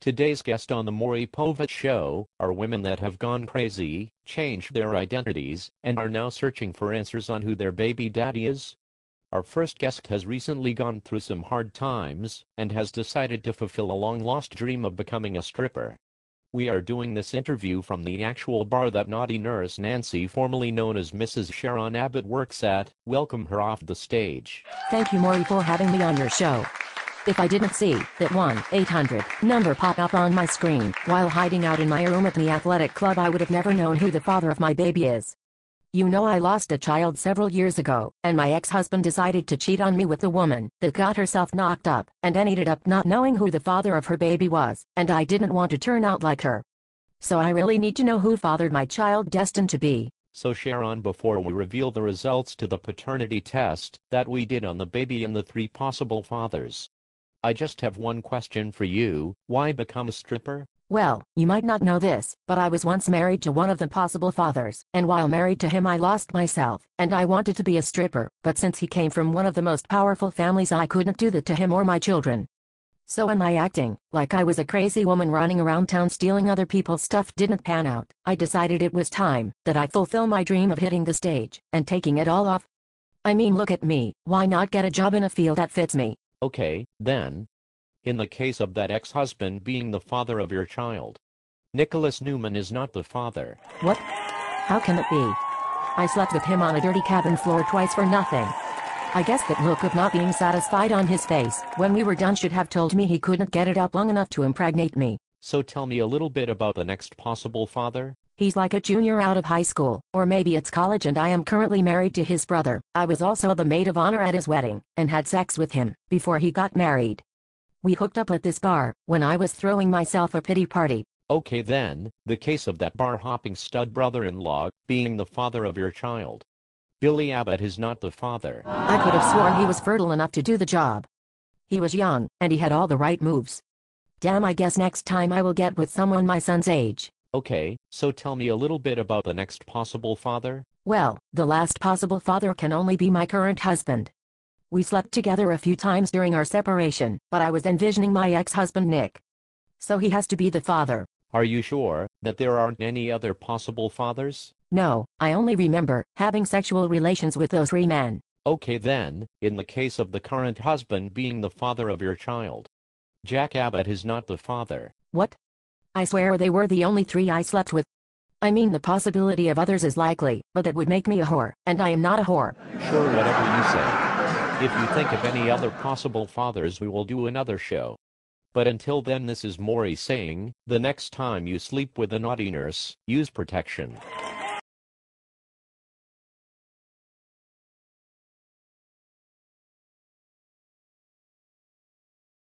Today's guest on the Maury Povich Show are women that have gone crazy, changed their identities, and are now searching for answers on who their baby daddy is. Our first guest has recently gone through some hard times and has decided to fulfill a long-lost dream of becoming a stripper. We are doing this interview from the actual bar that naughty nurse Nancy, formerly known as Mrs. Sharon Abbott, works at. Welcome her off the stage. Thank you, Maury, for having me on your show. If I didn't see that 1-800 number pop up on my screen while hiding out in my room at the athletic club, I would have never known who the father of my baby is. You know, I lost a child several years ago, and my ex-husband decided to cheat on me with a woman that got herself knocked up and ended up not knowing who the father of her baby was, and I didn't want to turn out like her. So I really need to know who fathered my child destined to be. So Sharon, before we reveal the results to the paternity test that we did on the baby and the 3 possible fathers, I just have one question for you. Why become a stripper? Well, you might not know this, but I was once married to one of the possible fathers, and while married to him I lost myself, and I wanted to be a stripper, but since he came from one of the most powerful families, I couldn't do that to him or my children. So in my acting, like I was a crazy woman running around town stealing other people's stuff didn't pan out, I decided it was time that I fulfill my dream of hitting the stage and taking it all off. I mean, look at me, why not get a job in a field that fits me? Okay, then. In the case of that ex-husband being the father of your child, Nicholas Newman is not the father. What? How can it be? I slept with him on a dirty cabin floor twice for nothing. I guess that look of not being satisfied on his face when we were done should have told me he couldn't get it up long enough to impregnate me. So tell me a little bit about the next possible father. He's like a junior out of high school, or maybe it's college, and I am currently married to his brother. I was also the maid of honor at his wedding, and had sex with him before he got married. We hooked up at this bar when I was throwing myself a pity party. Okay then, the case of that bar-hopping stud brother-in-law being the father of your child. Billy Abbott is not the father. I could have sworn he was fertile enough to do the job. He was young, and he had all the right moves. Damn, I guess next time I will get with someone my son's age. Okay, so tell me a little bit about the next possible father. Well, the last possible father can only be my current husband. We slept together a few times during our separation, but I was envisioning my ex-husband Nick. So he has to be the father. Are you sure that there aren't any other possible fathers? No, I only remember having sexual relations with those 3 men. Okay then, in the case of the current husband being the father of your child, Jack Abbott is not the father. What? I swear they were the only 3 I slept with. I mean, the possibility of others is likely, but that would make me a whore, and I am not a whore. Sure, whatever you say. If you think of any other possible fathers, we will do another show. But until then, this is Maury saying, the next time you sleep with a naughty nurse, use protection.